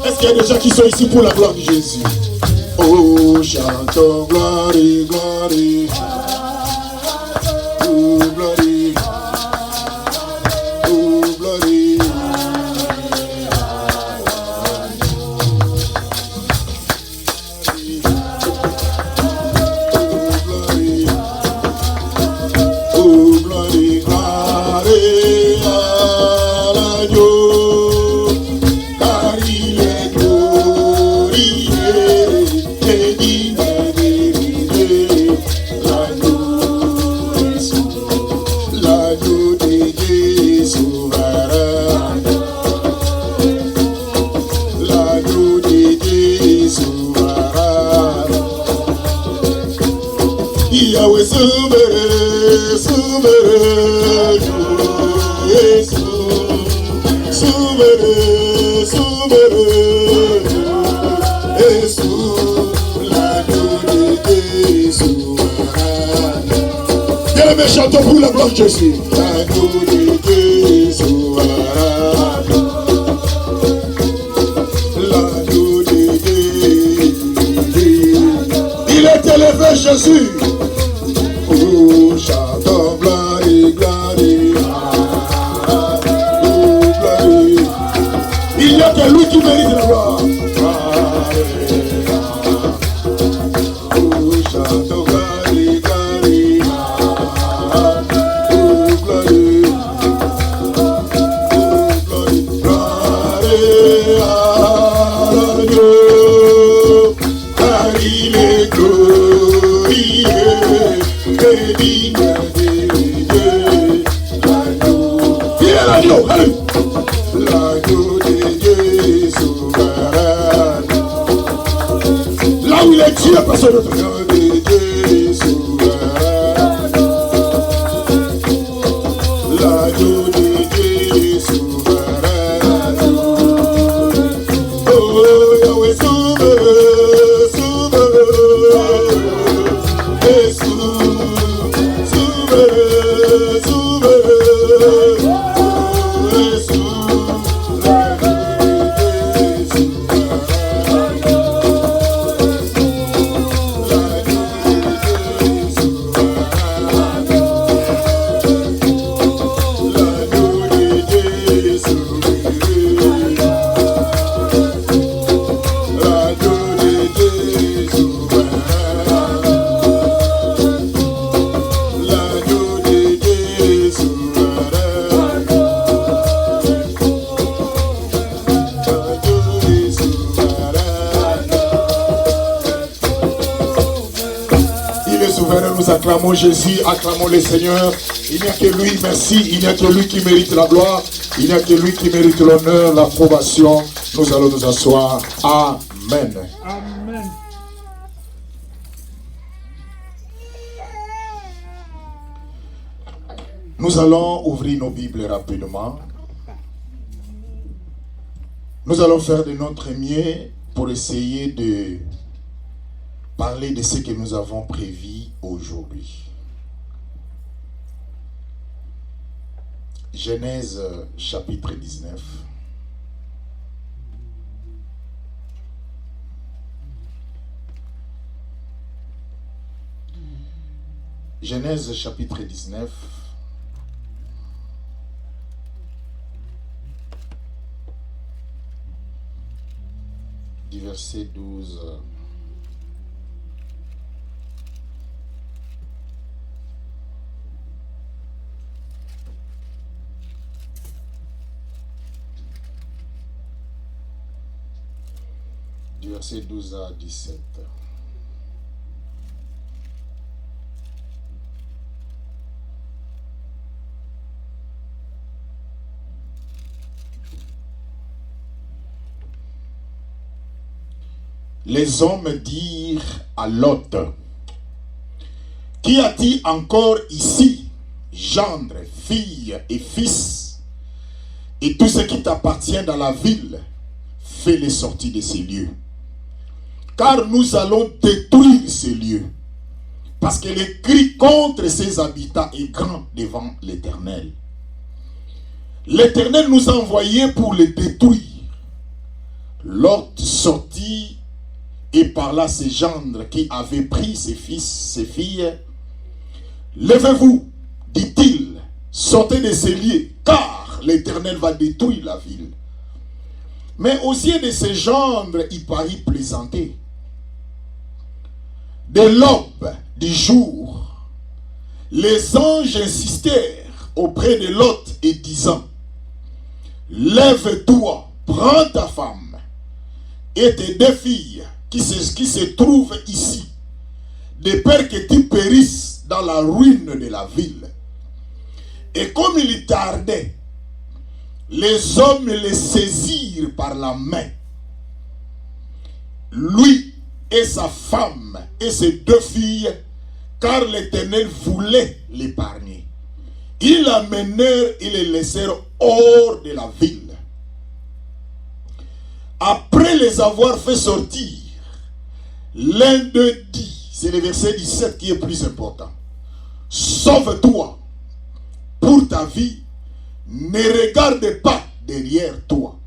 Est-ce qu'il y a des gens qui sont ici pour la gloire de Jésus? Oh, chantons gloire, gloire. Oh, gloire. Oh, gloire. Yahweh souverain, souverain, Jésus, souverain, souverain, Jésus, l'agneau de Jésus. Bien mes chantons pour la gloire de Jésus. L'agneau de Jésus, l'agneau de Jésus. Il est élevé Jésus. Oh, chantons gloire, gloire. Oh, gloire. Il n'y a que lui qui mérite la gloire. Oh, chantons gloire, gloire. Oh, gloire. Oh, gloire. Gloire. Car il est glorieux. L'agneau, allez. L'agneau de Dieu souverain. Là où il est Dieu, personne d'autre. L'agneau de Dieu souverain. L'agneau de Dieu souverain. Oh, Yahweh souverain, souverain. Jésus, souverain, souverain. Nous acclamons Jésus, acclamons le Seigneur. Il n'y a que lui, merci. Il n'y a que lui qui mérite la gloire. Il n'y a que lui qui mérite l'honneur, l'approbation. Nous allons nous asseoir. Amen. Amen. Nous allons ouvrir nos Bibles rapidement. Nous allons faire de notre mieux pour essayer de parler de ce que nous avons prévu aujourd'hui. Genèse chapitre 19. Genèse chapitre 19. Du verset 12. Du verset 12 à 17. Les hommes dirent à Lot: Qu'y a-t-il encore ici, gendre, fille et fils, et tout ce qui t'appartient dans la ville, fais-les sortir de ces lieux. Car nous allons détruire ces lieux, parce que le cri contre ses habitants est grand devant l'Éternel. l'Éternel nous a envoyés pour les détruire. Lot sortit et parla à ses gendres qui avaient pris ses fils, ses filles. Levez-vous, dit-il, sortez de ces lieux, car l'Éternel va détruire la ville. Mais aux yeux de ses gendres, il parut plaisanter. De l'aube du jour, les anges insistèrent auprès de Lot et disant, lève-toi, prends ta femme et tes deux filles qui se trouvent ici, de peur que tu périsses dans la ruine de la ville. Et comme il tardait, les hommes les saisirent par la main, lui et sa femme et ses deux filles, car l'Éternel voulait l'épargner. Ils l'amenèrent et les laissèrent hors de la ville. Après les avoir fait sortir, l'un d'eux dit, c'est le verset 17 qui est plus important, sauve-toi pour ta vie, ne regarde pas derrière toi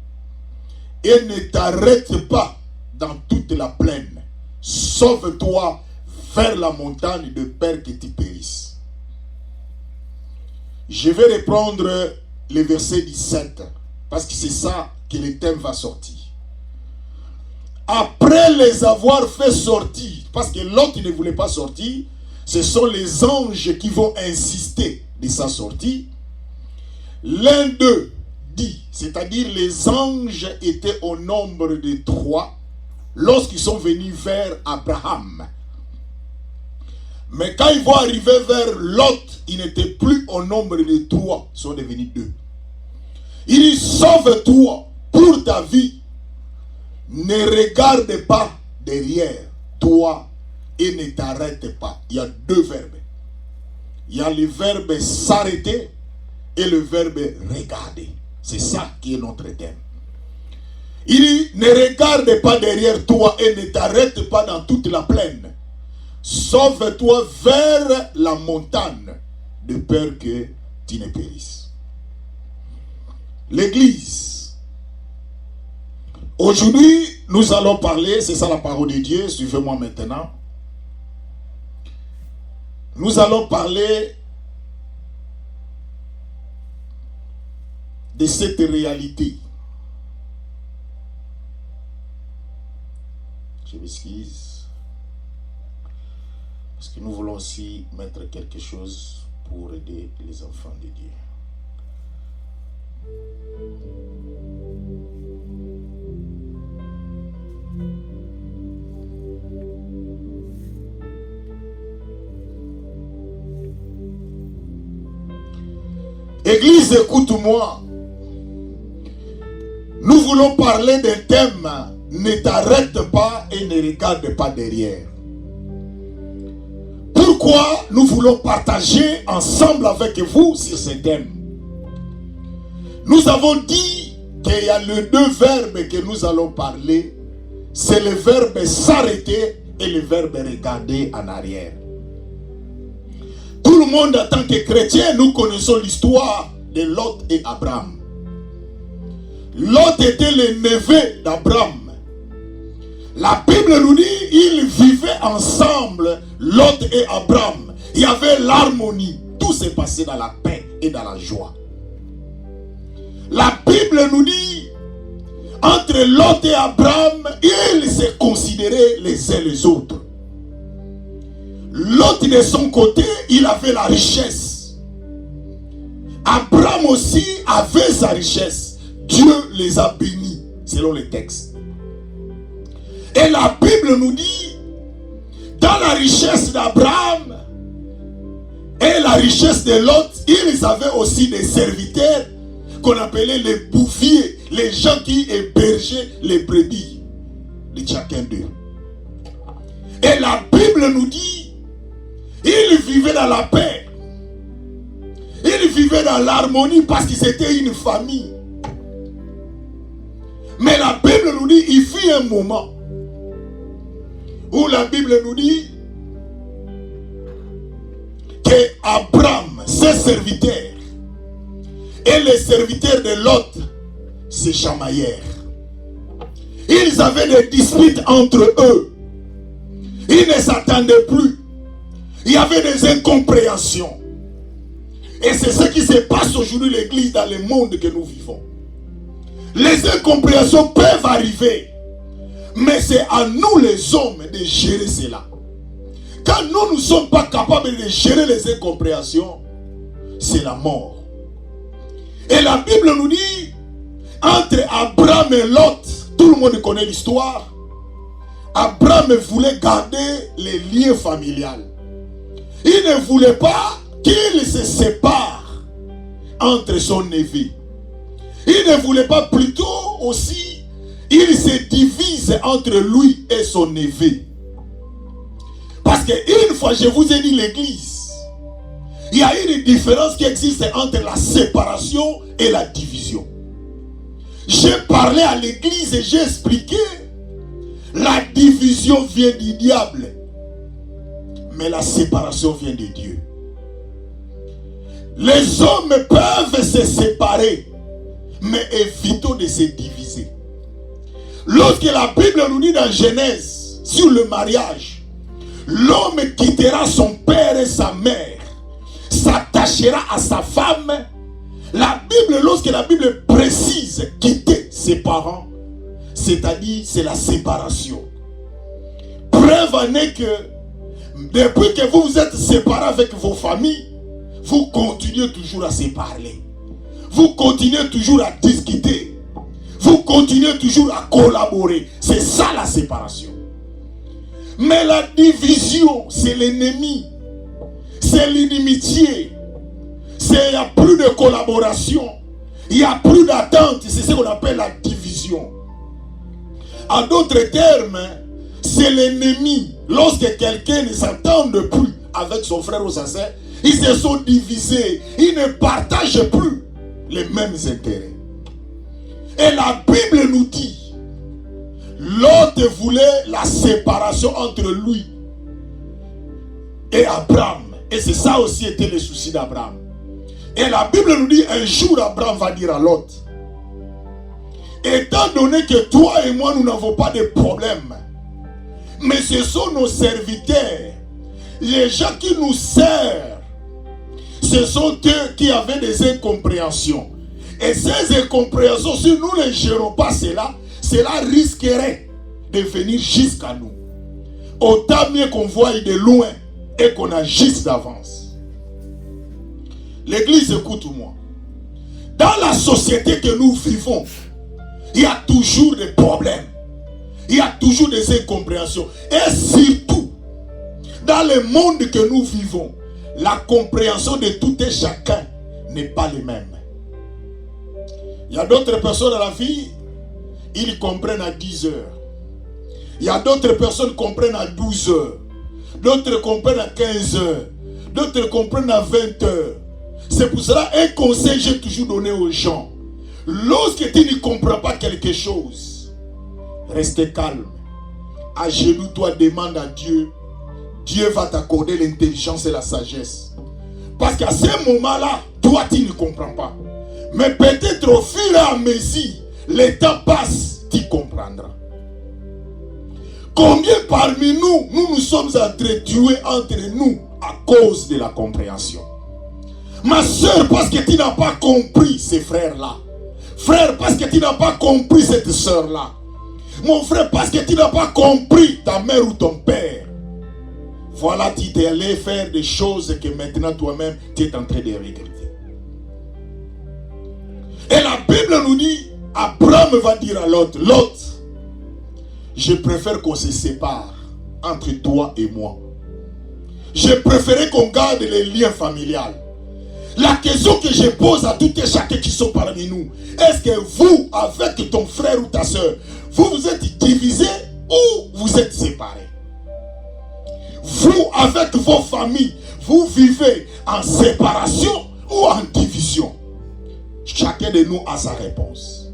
et ne t'arrête pas dans toute la plaine. Sauve-toi vers la montagne de peur que tu périsses. Je vais reprendre le verset 17 parce que c'est ça que le thème va sortir. Après les avoir fait sortir, parce que l'autre ne voulait pas sortir, ce sont les anges qui vont insister de sa sortie. L'un d'eux dit, c'est-à-dire les anges étaient au nombre de 3 lorsqu'ils sont venus vers Abraham. Mais quand ils vont arriver vers Lot, ils n'étaient plus au nombre de 3, ils sont devenus 2. Il dit, sauve-toi pour ta vie, ne regarde pas derrière toi et ne t'arrête pas. Il y a 2 verbes. Il y a le verbe s'arrêter et le verbe regarder. C'est ça qui est notre thème. Il dit, ne regarde pas derrière toi et ne t'arrête pas dans toute la plaine. Sauve-toi vers la montagne, de peur que tu ne périsses. L'Église. Aujourd'hui, nous allons parler, c'est ça la parole de Dieu, suivez-moi maintenant. Nous allons parler de cette réalité. Je m'excuse. Parce que nous voulons aussi mettre quelque chose pour aider les enfants de Dieu. Église, écoute-moi. Nous voulons parler d'un thème. Ne t'arrête pas et ne regarde pas derrière. Pourquoi nous voulons partager ensemble avec vous sur ce thème? Nous avons dit qu'il y a les 2 verbes que nous allons parler. C'est le verbe s'arrêter et le verbe regarder en arrière. Tout le monde en tant que chrétien, nous connaissons l'histoire de Lot et Abraham. Lot était le neveu d'Abraham. La Bible nous dit, ils vivaient ensemble, Lot et Abraham. Il y avait l'harmonie. Tout s'est passé dans la paix et dans la joie. La Bible nous dit, entre Lot et Abraham, ils se considéraient les uns les autres. Lot de son côté, il avait la richesse. Abraham aussi avait sa richesse. Dieu les a bénis, selon les textes. Et la Bible nous dit, dans la richesse d'Abraham et la richesse de Lot, ils avaient aussi des serviteurs qu'on appelait les bouviers, les gens qui hébergeaient les brebis de chacun d'eux. Et la Bible nous dit, ils vivaient dans la paix, ils vivaient dans l'harmonie parce qu'ils étaient une famille. Mais la Bible nous dit, il fut un moment où la Bible nous dit que Abraham, ses serviteurs, et les serviteurs de Lot se chamaillèrent. Ils avaient des disputes entre eux. Ils ne s'attendaient plus. Il y avait des incompréhensions. Et c'est ce qui se passe aujourd'hui l'église dans le monde que nous vivons. Les incompréhensions peuvent arriver. Mais c'est à nous les hommes de gérer cela. Quand nous ne sommes pas capables de gérer les incompréhensions, c'est la mort. Et la Bible nous dit, entre Abraham et Lot, tout le monde connaît l'histoire. Abraham voulait garder les liens familiales. Il ne voulait pas qu'il se sépare entre son neveu. Il ne voulait pas plutôt aussi, il se divise entre lui et son neveu. Parce qu'une fois, je vous ai dit l'église, il y a une différence qui existe entre la séparation et la division. J'ai parlé à l'église et j'ai expliqué, la division vient du diable, mais la séparation vient de Dieu. Les hommes peuvent se séparer, mais évitons de se diviser. Lorsque la Bible nous dit dans Genèse, sur le mariage, l'homme quittera son père et sa mère, s'attachera à sa femme. La Bible, lorsque la Bible précise quitter ses parents, c'est-à-dire c'est la séparation. Preuve en est que depuis que vous vous êtes séparés avec vos familles, vous continuez toujours à se parler. Vous continuez toujours à discuter. Vous continuez toujours à collaborer. C'est ça la séparation. Mais la division, c'est l'ennemi. C'est l'inimitié. Il n'y a plus de collaboration. Il n'y a plus d'attente. C'est ce qu'on appelle la division. En d'autres termes, c'est l'ennemi. Lorsque quelqu'un ne s'entend plus avec son frère ou sa sœur, ils se sont divisés. Ils ne partagent plus les mêmes intérêts. Et la Bible nous dit, Lot voulait la séparation entre lui et Abraham. Et c'est ça aussi était le souci d'Abraham. Et la Bible nous dit, un jour Abraham va dire à Lot, étant donné que toi et moi nous n'avons pas de problème, mais ce sont nos serviteurs, les gens qui nous servent, ce sont eux qui avaient des incompréhensions. Et ces incompréhensions, si nous ne gérons pas cela, cela risquerait de venir jusqu'à nous. Autant mieux qu'on voie de loin et qu'on agisse d'avance. L'église, écoute-moi. Dans la société que nous vivons, il y a toujours des problèmes. Il y a toujours des incompréhensions. Et surtout, dans le monde que nous vivons, la compréhension de tout et chacun n'est pas la même. Il y a d'autres personnes dans la vie, ils comprennent à 10 heures. Il y a d'autres personnes qui comprennent à 12 heures. D'autres comprennent à 15 heures. D'autres comprennent à 20 heures. C'est pour cela un conseil que j'ai toujours donné aux gens. Lorsque tu ne comprends pas quelque chose, reste calme. Agenouille-toi, demande à Dieu. Dieu va t'accorder l'intelligence et la sagesse. Parce qu'à ce moment-là, toi tu ne comprends pas. Mais peut-être au fur et à mesure, le temps passe, tu comprendras. Combien parmi nous, nous sommes entretués entre nous à cause de la compréhension. Ma soeur, parce que tu n'as pas compris ces frères-là. Frère, parce que tu n'as pas compris cette soeur-là. Mon frère, parce que tu n'as pas compris ta mère ou ton père. Voilà, tu t'es allé faire des choses que maintenant toi-même, tu es en train de regretter. Et la Bible nous dit, Abraham va dire à Lot, Lot, je préfère qu'on se sépare entre toi et moi. Je préférais qu'on garde les liens familiales. La question que je pose à tout et chacun qui sont parmi nous, est-ce que vous, avec ton frère ou ta soeur, vous vous êtes divisés ou vous êtes séparés? Vous, avec vos familles, vous vivez en séparation ou en division? Chacun de nous a sa réponse.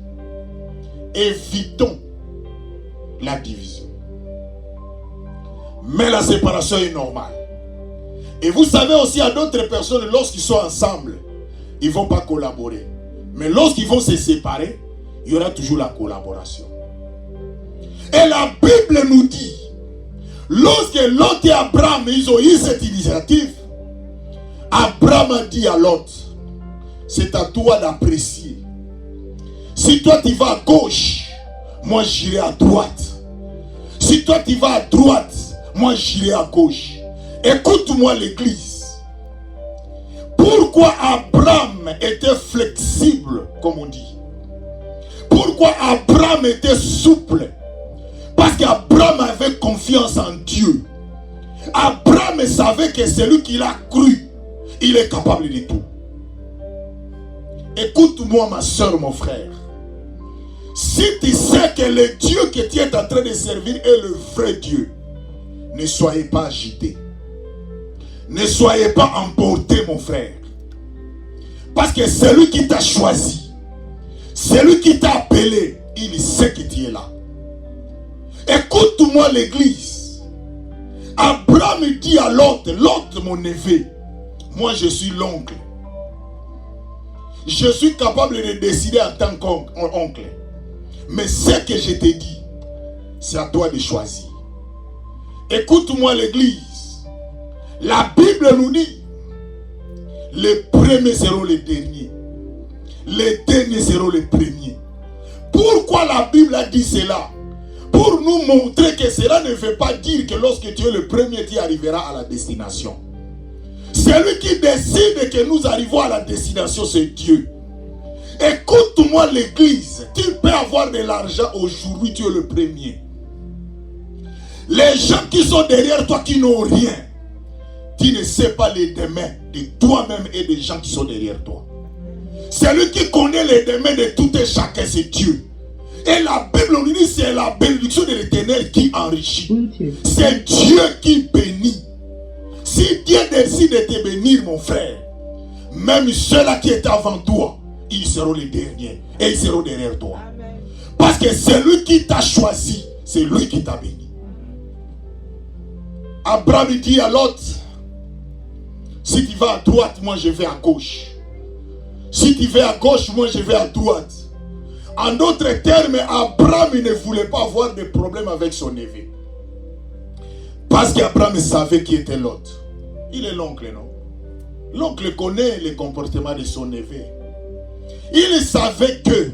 Évitons la division. Mais la séparation est normale. Et vous savez aussi, à d'autres personnes, lorsqu'ils sont ensemble, ils ne vont pas collaborer. Mais lorsqu'ils vont se séparer, il y aura toujours la collaboration. Et la Bible nous dit, lorsque Lot et Abraham, ils ont eu cette initiative, Abraham a dit à Lot, c'est à toi d'apprécier. Si toi tu vas à gauche, moi j'irai à droite. Si toi tu vas à droite, moi j'irai à gauche. Écoute-moi l'église. Pourquoi Abraham était flexible, comme on dit? Pourquoi Abraham était souple? Parce qu'Abraham avait confiance en Dieu. Abraham savait que celui qu'il a cru, il est capable de tout. Écoute-moi ma soeur, mon frère. Si tu sais que le Dieu que tu es en train de servir est le vrai Dieu, ne soyez pas agité. Ne soyez pas emporté, mon frère. Parce que celui qui t'a choisi, celui qui t'a appelé, il sait que tu es là. Écoute-moi l'église. Abraham dit à Lot, Lot mon neveu, moi je suis l'oncle. Je suis capable de décider en tant qu'oncle. Mais ce que je te dis, c'est à toi de choisir. Écoute-moi l'église. La Bible nous dit, les premiers seront les derniers. Les derniers seront les premiers. Pourquoi la Bible a dit cela? Pour nous montrer que cela ne veut pas dire que lorsque tu es le premier, tu arriveras à la destination. Celui qui décide que nous arrivons à la destination, c'est Dieu. Écoute-moi l'église. Tu peux avoir de l'argent aujourd'hui, tu es le premier. Les gens qui sont derrière toi qui n'ont rien, tu ne sais pas les demain de toi-même et des gens qui sont derrière toi. Celui qui connaît les demain de tout et chacun, c'est Dieu. Et la Bible nous dit, c'est la bénédiction de l'Éternel qui enrichit. C'est Dieu qui bénit. Si Dieu décide de te bénir, mon frère, même ceux-là qui étaient avant toi, ils seront les derniers. Et ils seront derrière toi. Parce que c'est lui qui t'a choisi. C'est lui qui t'a béni. Abraham dit à Lot, si tu vas à droite, moi je vais à gauche. Si tu vas à gauche, moi je vais à droite. En d'autres termes, Abraham ne voulait pas avoir de problème avec son neveu. Parce qu'Abraham savait qui était Lot. Il est l'oncle, non? L'oncle connaît le comportement de son neveu. Il savait que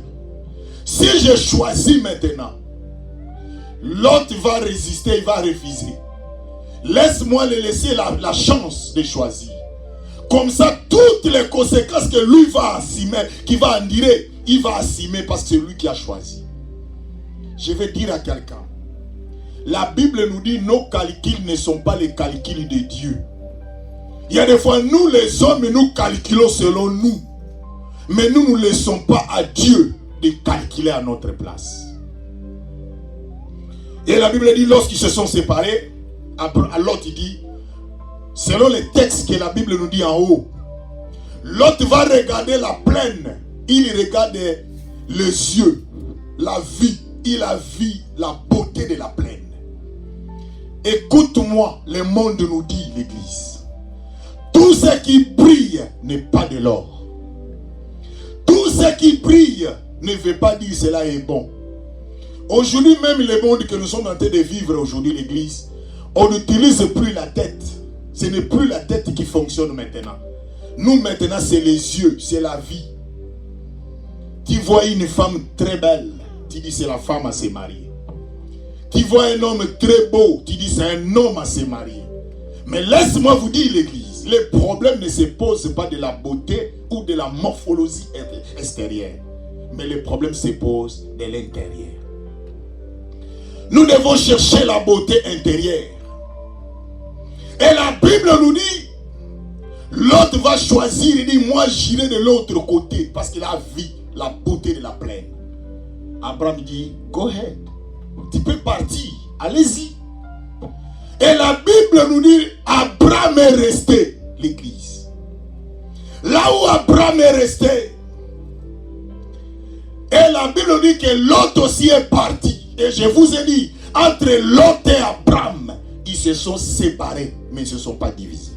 si je choisis maintenant, Lot va résister, il va refuser. Laisse-moi le laisser la chance de choisir. Comme ça, toutes les conséquences que lui va assumer, qui va endurer, il va assumer parce que c'est lui qui a choisi. Je vais dire à quelqu'un, la Bible nous dit nos calculs ne sont pas les calculs de Dieu. Il y a des fois, nous les hommes, nous calculons selon nous. Mais nous ne laissons pas à Dieu de calculer à notre place. Et la Bible dit, lorsqu'ils se sont séparés, à Lot il dit, selon les textes que la Bible nous dit en haut, Lot va regarder la plaine, il regarde les yeux, la vie, il a vu la beauté de la plaine. Écoute-moi, le monde nous dit, l'église, tout ce qui brille n'est pas de l'or. Tout ce qui brille ne veut pas dire cela est bon. Aujourd'hui même, le monde que nous sommes en train de vivre aujourd'hui, l'église, on n'utilise plus la tête. Ce n'est plus la tête qui fonctionne maintenant. Nous maintenant, c'est les yeux, c'est la vie. Tu vois une femme très belle, tu dis c'est la femme à se marier. Tu vois un homme très beau, tu dis c'est un homme à se marier. Mais laisse-moi vous dire l'église, le problème ne se pose pas de la beauté ou de la morphologie extérieure. Mais le problème se pose de l'intérieur. Nous devons chercher la beauté intérieure. Et la Bible nous dit, l'autre va choisir, il dit, moi j'irai de l'autre côté, parce qu'il a vu la beauté de la plaine. Abraham dit, go ahead, tu peux partir, allez-y. Et la Bible nous dit, Abraham est resté, l'église. Là où Abraham est resté, et la Bible nous dit que Lot aussi est parti. Et je vous ai dit, entre Lot et Abraham, ils se sont séparés, mais ils ne se sont pas divisés.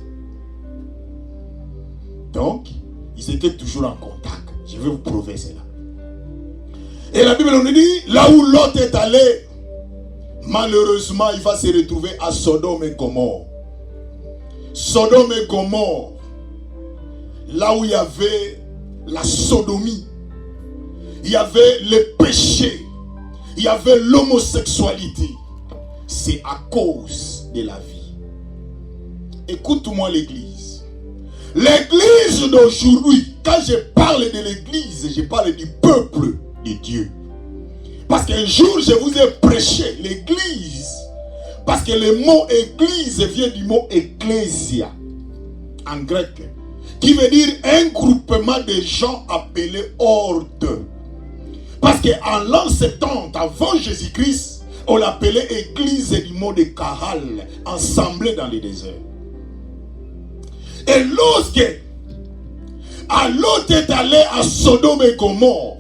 Donc, ils étaient toujours en contact. Je Je vais vous prouver cela. Et la Bible nous dit, là où Lot est allé, malheureusement, il va se retrouver à Sodome et Gomorrhe. Sodome et Gomorrhe, là où il y avait la sodomie, il y avait le péché, il y avait l'homosexualité. C'est à cause de la vie. Écoute-moi l'église. L'église d'aujourd'hui, quand je parle de l'église, je parle du peuple de Dieu. Parce qu'un jour, je vous ai prêché l'église. Parce que le mot église vient du mot ecclésia, en grec, qui veut dire un groupement de gens appelés ordre. Parce qu'en l'an 70, avant Jésus-Christ, on l'appelait église du mot de Kahal, assemblée dans les déserts. Et lorsque Lot est allé à Sodome et Gomorrhe,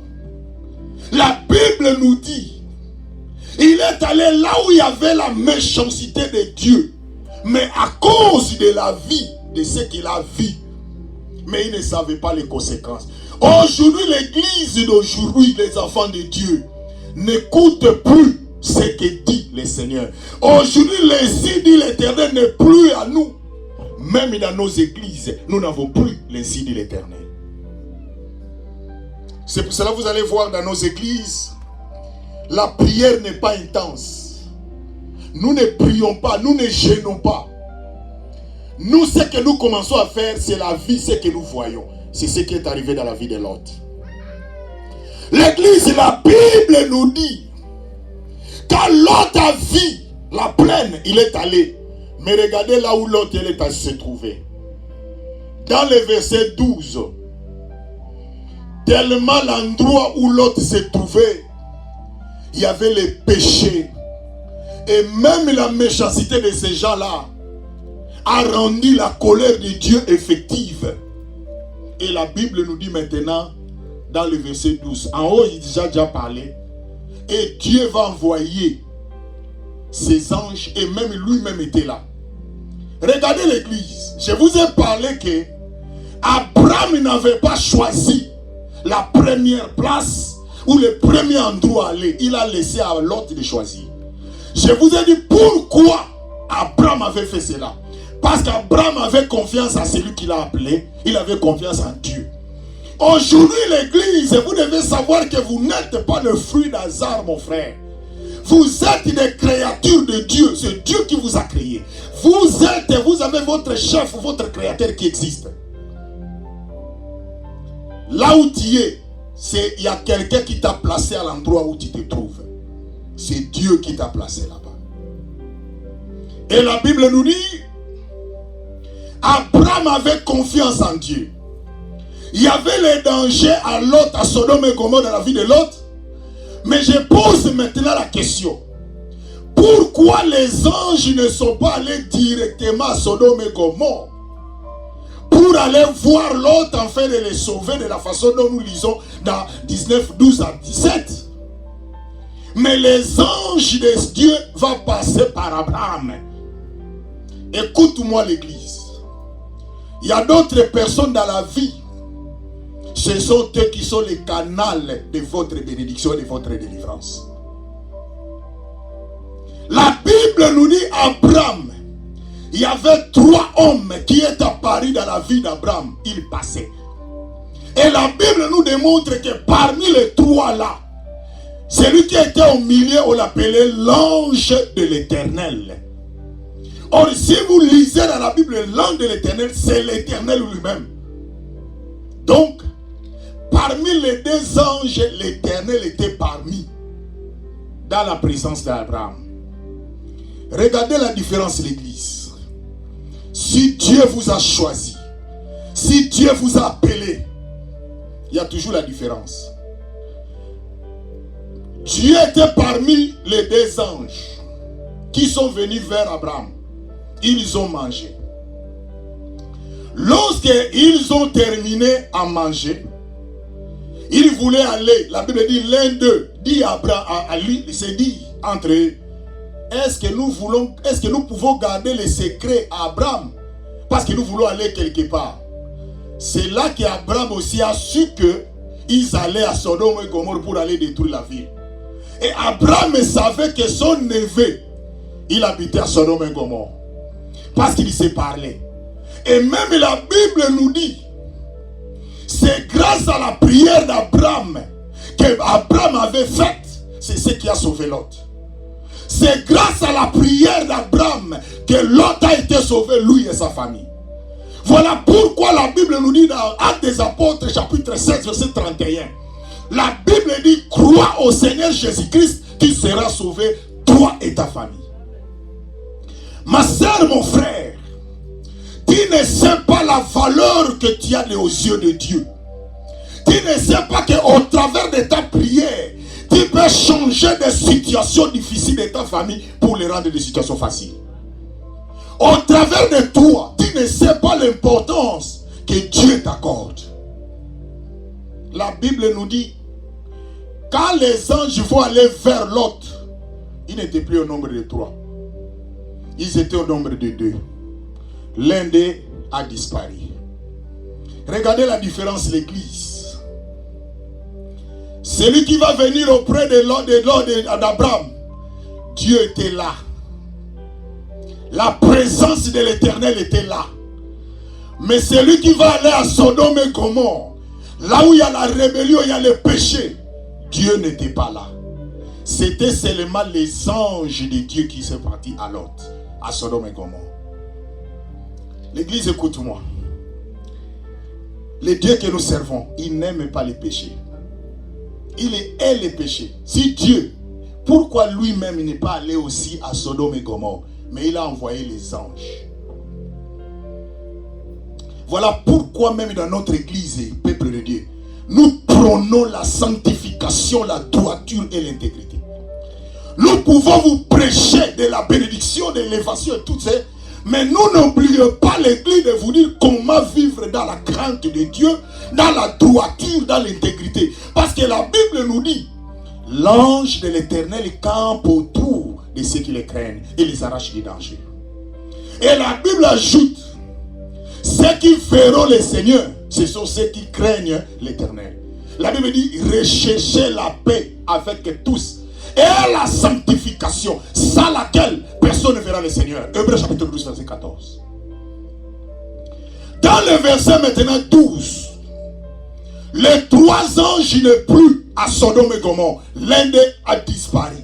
la Bible nous dit, il est allé là où il y avait la méchanceté de Dieu, mais à cause de la vie, de ce qu'il a vu, mais il ne savait pas les conséquences. Aujourd'hui, l'église d'aujourd'hui, les enfants de Dieu, n'écoutent plus ce que dit le Seigneur. Aujourd'hui, l'insi dit l'Éternel n'est plus à nous. Même dans nos églises, nous n'avons plus l'insi dit l'Éternel. C'est pour cela que vous allez voir dans nos églises, la prière n'est pas intense. Nous ne prions pas, nous ne gênons pas. Nous, ce que nous commençons à faire, c'est la vie, ce que nous voyons. C'est ce qui est arrivé dans la vie de Lot. L'église, la Bible nous dit, quand Lot a vu la plaine, il est allé. Mais regardez là où Lot se trouvait. Dans le verset 12, tellement l'endroit où Lot se trouvait, il y avait les péchés. Et même la méchanceté de ces gens-là a rendu la colère de Dieu effective. Et la Bible nous dit maintenant, dans le verset 12, en haut, il a déjà parlé. Et Dieu va envoyer ses anges, et même lui-même était là. Regardez l'église. Je vous ai parlé que Abraham n'avait pas choisi la première place ou le premier endroit à aller. Il a laissé à l'autre de choisir. Je vous ai dit pourquoi Abraham avait fait cela. Parce qu'Abraham avait confiance en celui qu'il a appelé. Il avait confiance en Dieu. Aujourd'hui, l'église, vous devez savoir que vous n'êtes pas le fruit d'un hasard, mon frère. Vous êtes des créatures de Dieu. C'est Dieu qui vous a créé. Vous avez votre chef, votre créateur qui existe. Là où tu es, il y a quelqu'un qui t'a placé à l'endroit où tu te trouves. C'est Dieu qui t'a placé là-bas. Et la Bible nous dit, Abraham avait confiance en Dieu. Il y avait les dangers à Lot, à Sodome et Gomorrhe dans la vie de Lot. Mais je pose maintenant la question. Pourquoi les anges ne sont pas allés directement à Sodome et Gomorrhe pour aller voir Lot afin de les sauver de la façon dont nous lisons dans 19, 12 à 17. Mais les anges de Dieu vont passer par Abraham. Écoute-moi l'église. Il y a d'autres personnes dans la vie. Ce sont eux qui sont les canaux de votre bénédiction et de votre délivrance. La Bible nous dit Abraham. Il y avait 3 hommes qui étaient apparus dans la vie d'Abraham. Ils passaient. Et la Bible nous démontre que parmi les 3 là, celui qui était au milieu, on l'appelait l'ange de l'Éternel. Or, si vous lisez dans la Bible l'ange de l'Éternel, c'est l'Éternel lui-même. Donc, parmi les 2 anges, l'Éternel était parmi dans la présence d'Abraham. Regardez la différence, l'église. Si Dieu vous a choisi, si Dieu vous a appelé, il y a toujours la différence. Dieu était parmi les 2 anges qui sont venus vers Abraham. Ils ont mangé. Lorsqu'ils ont terminé à manger, ils voulaient aller. La Bible dit, l'un d'eux dit à Abraham, à lui, il s'est dit entre eux, est-ce que nous pouvons garder le secret à Abraham? Parce que nous voulons aller quelque part. C'est là qu'Abraham aussi a su que ils allaient à Sodome et Gomorrhe pour aller détruire la ville. Et Abraham savait que son neveu, il habitait à Sodome et Gomorrhe. Parce qu'il s'est parlé. Et même la Bible nous dit, c'est grâce à la prière d'Abraham que Abraham avait faite, c'est ce qui a sauvé Lot. C'est grâce à la prière d'Abraham que Lot a été sauvé, lui et sa famille. Voilà pourquoi la Bible nous dit dans Actes des Apôtres, chapitre 16, verset 31. La Bible dit, crois au Seigneur Jésus-Christ, tu seras sauvé, toi et ta famille. Ma soeur, mon frère, tu ne sais pas la valeur que tu as aux yeux de Dieu. Tu ne sais pas qu'au travers de ta prière, tu peux changer des situations difficiles de ta famille pour les rendre des situations faciles. Au travers de toi, tu ne sais pas l'importance que Dieu t'accorde. La Bible nous dit, quand les anges vont aller vers Lot, ils n'étaient plus au nombre de 3. Ils étaient au nombre de 2. L'un d'eux a disparu. Regardez la différence de l'église. Celui qui va venir auprès de d'Abraham, Dieu était là. La présence de l'Éternel était là. Mais celui qui va aller à Sodome et Gomorrhe, là où il y a la rébellion, il y a le péché, Dieu n'était pas là. C'était seulement les anges de Dieu qui sont partis à Lot, à Sodome et Gomorrhe. L'église, écoute-moi. Le Dieu que nous servons, il n'aime pas les péchés. Il hait les péchés. Si Dieu, pourquoi lui-même n'est pas allé aussi à Sodome et Gomorrhe, mais il a envoyé les anges. Voilà pourquoi même dans notre église, peuple de Dieu, nous prônons la sanctification, la droiture et l'intégrité. Nous pouvons vous prêcher de la bénédiction, de l'élévation et tout ça, mais nous n'oublions pas l'église de vous dire comment vivre dans la crainte de Dieu, dans la droiture, dans l'intégrité. Parce que la Bible nous dit, l'ange de l'Éternel campe autour de ceux qui les craignent et les arrache des dangers. Et la Bible ajoute, ceux qui verront le Seigneur, ce sont ceux qui craignent l'Éternel. La Bible dit, recherchez la paix avec tous et la sanctification, sans laquelle personne ne verra le Seigneur. Hébreux chapitre 12, verset 14. Dans le verset maintenant 12, les 3 anges ne plus à Sodome et Gomorrhe. L'un d'eux a disparu.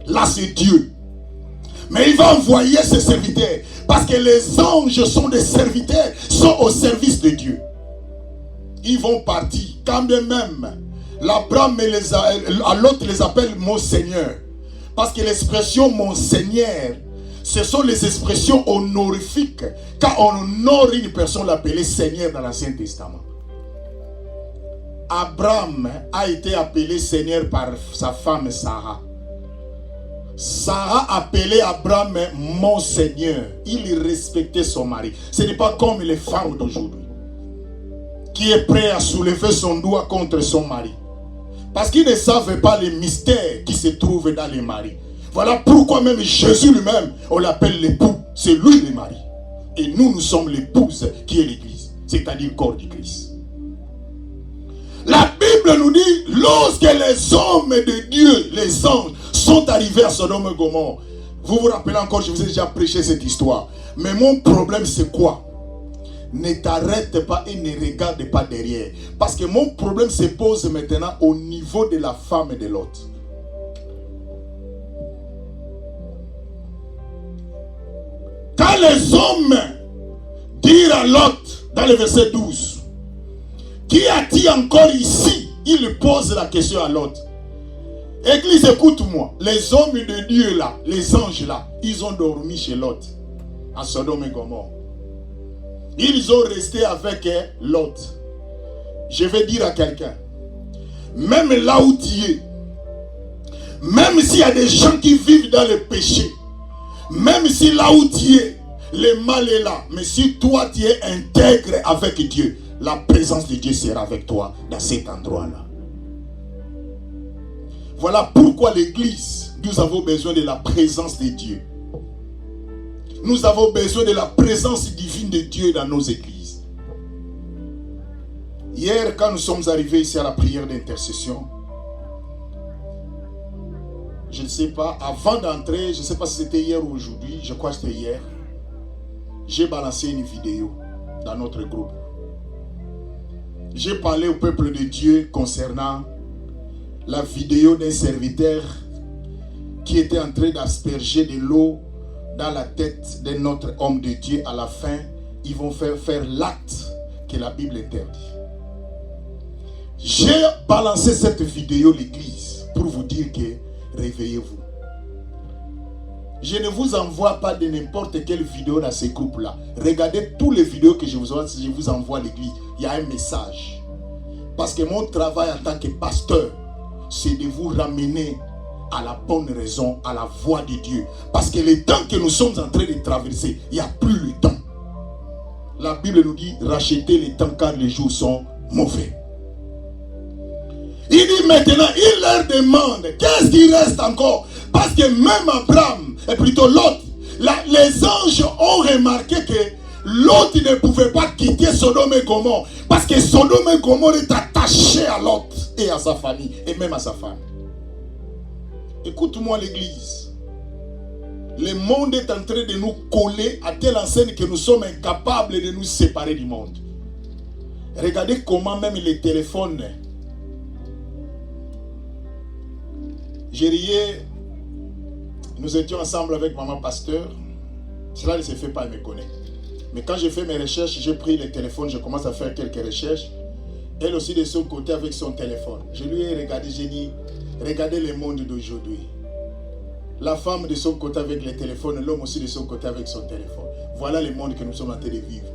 Là c'est Dieu. Mais il va envoyer ses serviteurs. Parce que les anges sont des serviteurs, sont au service de Dieu. Ils vont partir. Quand bien même, l'Abraham à l'autre les appelle mon Seigneur. Parce que l'expression mon Seigneur, ce sont les expressions honorifiques. Quand on honore une personne, l'appelait Seigneur dans l'Ancien Testament. Abraham a été appelé Seigneur par sa femme Sarah. Sarah appelait Abraham mon Seigneur. Il respectait son mari. Ce n'est pas comme les femmes d'aujourd'hui qui est prêt à soulever son doigt contre son mari. Parce qu'ils ne savent pas les mystères qui se trouvent dans les maris. Voilà pourquoi même Jésus lui-même, on l'appelle l'époux. C'est lui le mari. Et nous sommes l'épouse qui est l'église. C'est-à-dire le corps du Christ. La Bible nous dit, lorsque les hommes de Dieu, les anges, sont arrivés à Sodome et Gomorrhe. Vous vous rappelez encore, je vous ai déjà prêché cette histoire. Mais mon problème c'est quoi? Ne t'arrête pas et ne regarde pas derrière. Parce que mon problème se pose maintenant au niveau de la femme de l'autre. Quand les hommes dirent à Lot, dans le verset 12, qui a-t-il encore ici? Il pose la question à Lot. Église, écoute-moi. Les hommes de Dieu là, les anges là, ils ont dormi chez Lot, à Sodome et Gomorrhe. Ils ont resté avec Lot. Je vais dire à quelqu'un, même là où tu es, même s'il y a des gens qui vivent dans le péché, même si là où tu es, le mal est là, mais si toi tu es intègre avec Dieu, la présence de Dieu sera avec toi dans cet endroit-là. Voilà pourquoi l'église, nous avons besoin de la présence de Dieu. Nous avons besoin de la présence divine de Dieu dans nos églises. Hier, quand nous sommes arrivés ici à la prière d'intercession, je ne sais pas, avant d'entrer, je ne sais pas si c'était hier ou aujourd'hui, je crois que c'était hier, j'ai balancé une vidéo dans notre groupe. J'ai parlé au peuple de Dieu concernant la vidéo d'un serviteur qui était en train d'asperger de l'eau dans la tête d'un autre homme de Dieu. À la fin, ils vont faire l'acte que la Bible interdit. J'ai balancé cette vidéo à l'église pour vous dire que réveillez-vous. Je ne vous envoie pas de n'importe quelle vidéo dans ces groupes-là. Regardez toutes les vidéos que je vous envoie à l'église. Il y a un message. Parce que mon travail en tant que pasteur, c'est de vous ramener à la bonne raison, à la voie de Dieu. Parce que le temps que nous sommes en train de traverser, il n'y a plus le temps. La Bible nous dit, rachetez les temps car les jours sont mauvais. Il dit maintenant, il leur demande, qu'est-ce qui reste encore? Parce que même Abraham, et plutôt Lot, les anges ont remarqué que Lot ne pouvait pas quitter Sodome et Gomorrhe. Parce que Sodome et Gomorrhe est attaché à Lot et à sa famille, et même à sa femme. Écoute-moi l'église. Le monde est en train de nous coller à telle enseigne que nous sommes incapables de nous séparer du monde. Regardez comment même les téléphones. J'ai riais, nous étions ensemble avec maman pasteur. Cela ne se fait pas, elle me connaît. Mais quand j'ai fait mes recherches, j'ai pris le téléphone, je commence à faire quelques recherches. Elle aussi de son côté avec son téléphone. Je lui ai regardé, j'ai dit, regardez le monde d'aujourd'hui. La femme de son côté avec le téléphone, l'homme aussi de son côté avec son téléphone. Voilà le monde que nous sommes en train de vivre.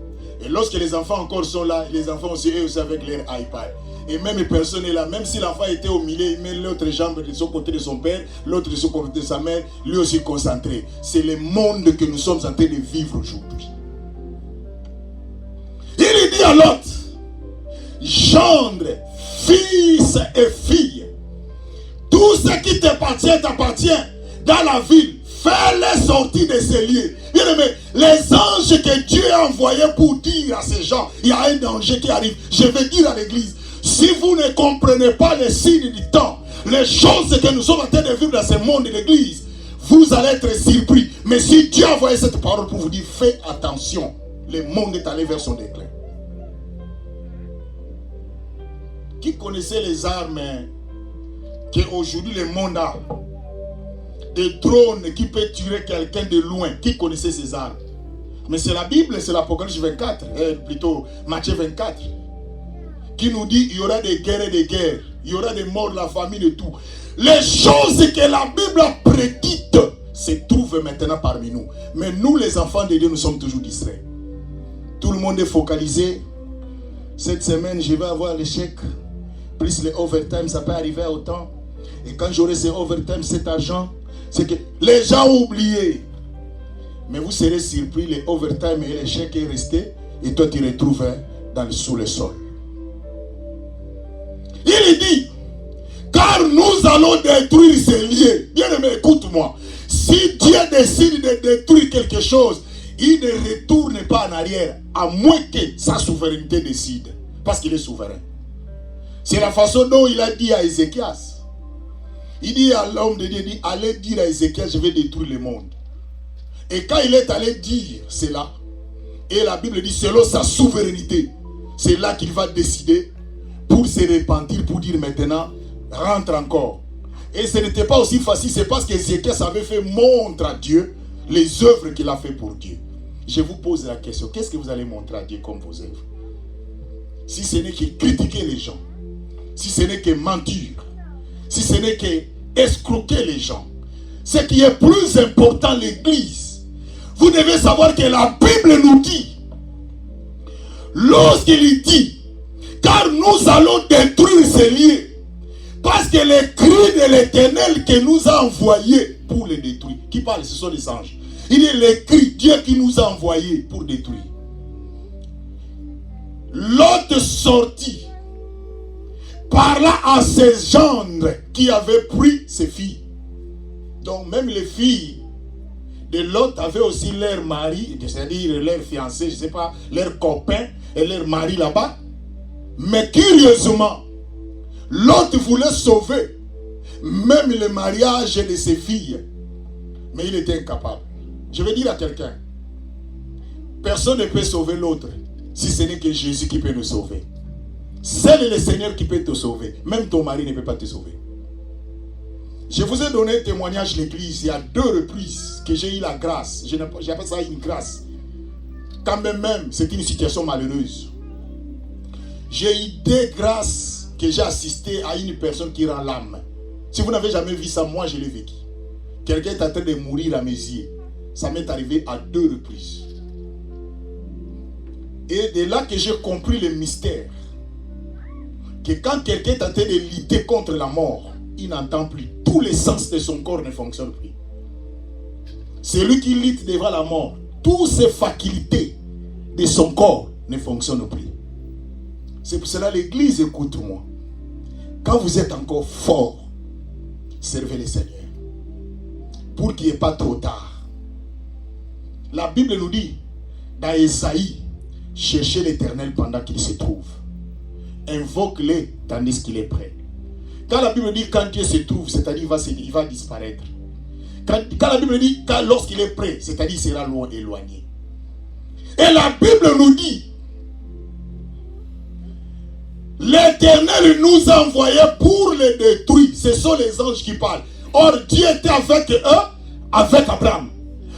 Et lorsque les enfants encore sont là, les enfants aussi, eux aussi avec leur iPad. Et même personne n'est là. Même si l'enfant était au milieu, il met l'autre jambe de son côté de son père, l'autre de son côté de sa mère, lui aussi concentré. C'est le monde que nous sommes en train de vivre aujourd'hui. Il dit à Lot, gendre, fils et filles, tout ce qui t'appartient, t'appartient dans la ville. Fais-les sortir de ces lieux. Bien aimé, les anges que Dieu a envoyés pour dire à ces gens, il y a un danger qui arrive. Je vais dire à l'église, si vous ne comprenez pas les signes du temps, les choses que nous sommes en train de vivre dans ce monde de l'église, vous allez être surpris. Mais si Dieu a envoyé cette parole pour vous dire, faites attention, le monde est allé vers son déclin. Qui connaissait les armes qu'aujourd'hui le monde a? Des drones qui peuvent tuer quelqu'un de loin. Qui connaissait ces armes? Mais c'est la Bible, c'est l'Apocalypse 24, plutôt Matthieu 24, qui nous dit il y aura des guerres et des guerres. Il y aura des morts, la famine et tout. Les choses que la Bible a prédites se trouvent maintenant parmi nous. Mais nous, les enfants de Dieu, nous sommes toujours distraits. Tout le monde est focalisé. Cette semaine, je vais avoir les chèques. Plus les overtime, ça peut arriver à autant. Et quand j'aurai ces overtime, cet argent, c'est que les gens ont oublié. Mais vous serez surpris, les overtime et les chèques est resté. Et toi, tu les retrouves sous le sol. Il dit, car nous allons détruire ces lieux. Bien aimé, écoute-moi. Si Dieu décide de détruire quelque chose, il ne retourne pas en arrière, à moins que sa souveraineté décide. Parce qu'il est souverain. C'est la façon dont il a dit à Ézéchias. Il dit à l'homme de Dieu, il dit, allez dire à Ézéchias, je vais détruire le monde. Et quand il est allé dire cela, et la Bible dit, selon sa souveraineté, c'est là qu'il va décider pour se repentir, pour dire maintenant, rentre encore. Et ce n'était pas aussi facile, c'est parce qu'Ézéchias avait fait montre à Dieu les œuvres qu'il a fait pour Dieu. Je vous pose la question, qu'est-ce que vous allez montrer à Dieu comme vos œuvres? Si ce n'est que critiquer les gens, si ce n'est que mentir, si ce n'est que escroquer les gens, ce qui est plus important, l'église, vous devez savoir que la Bible nous dit, lorsqu'il dit, car nous allons détruire ces lieux, parce que les cris de l'Éternel que nous a envoyés pour les détruire. Qui parle? Ce sont les anges. Il est les cris, Dieu qui nous a envoyés pour détruire. L'autre sortit, parla à ses gendres qui avaient pris ses filles. Donc même les filles de l'autre avaient aussi leur mari, c'est-à-dire leur fiancé, je ne sais pas, leur copain et leur mari là-bas. Mais curieusement, l'autre voulait sauver même le mariage de ses filles. Mais il était incapable. Je vais dire à quelqu'un, personne ne peut sauver l'autre si ce n'est que Jésus qui peut nous sauver. Seul le Seigneur qui peut te sauver. Même ton mari ne peut pas te sauver. Je vous ai donné un témoignage de l'église il y a 2 reprises que j'ai eu la grâce. J'appelle ça une grâce. Quand même, c'est une situation malheureuse. J'ai eu 2 grâces que j'ai assisté à une personne qui rend l'âme. Si vous n'avez jamais vu ça, moi je l'ai vécu. Quelqu'un est en train de mourir à mes yeux. Ça m'est arrivé à 2 reprises. Et de là que j'ai compris le mystère. Que quand quelqu'un est en train de lutter contre la mort, il n'entend plus. Tous les sens de son corps ne fonctionnent plus. Celui qui lutte devant la mort, toutes ses facultés de son corps ne fonctionnent plus. C'est pour cela l'église, écoute-moi. Quand vous êtes encore fort, servez le Seigneur. Pour qu'il n'y ait pas trop tard. La Bible nous dit, dans Ésaïe, cherchez l'Éternel pendant qu'il se trouve. Invoque-le tandis qu'il est prêt. Quand la Bible dit quand Dieu se trouve, c'est-à-dire il va disparaître. Quand la Bible dit lorsqu'il est prêt, c'est-à-dire il sera loin, éloigné. Et la Bible nous dit, l'Éternel nous a envoyés pour les détruire. Ce sont les anges qui parlent. Or, Dieu était avec eux, avec Abraham.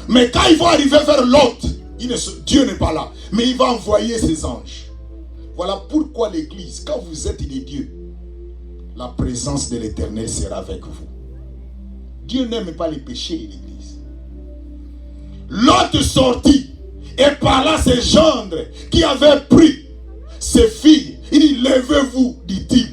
Mais quand ils vont arriver vers Lot, Dieu n'est pas là. Mais il va envoyer ses anges. Voilà pourquoi l'église, quand vous êtes des dieux, la présence de l'Éternel sera avec vous. Dieu n'aime pas les péchés, l'église. Lot sortit et parla à ses gendres qui avaient pris ses filles. Il dit, levez-vous, dit-il.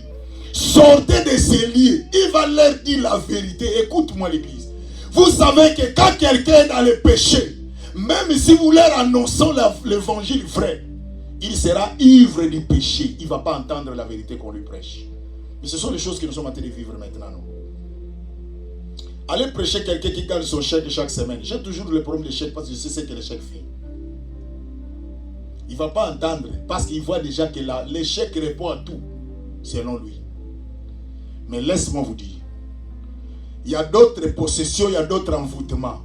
Sortez de ces lieux. Il va leur dire la vérité. Écoute-moi l'église. Vous savez que quand quelqu'un est dans le péché, même si vous leur annoncez l'évangile vrai, il sera ivre du péché. Il ne va pas entendre la vérité qu'on lui prêche. Mais ce sont les choses que nous sommes en train de vivre maintenant. Non? Allez prêcher quelqu'un qui gagne son chèque chaque semaine. J'ai toujours le problème de chèque parce que je sais ce que le chèque fait. Il ne va pas entendre parce qu'il voit déjà que le chèque répond à tout, selon lui. Mais laisse-moi vous dire, il y a d'autres possessions, il y a d'autres envoûtements.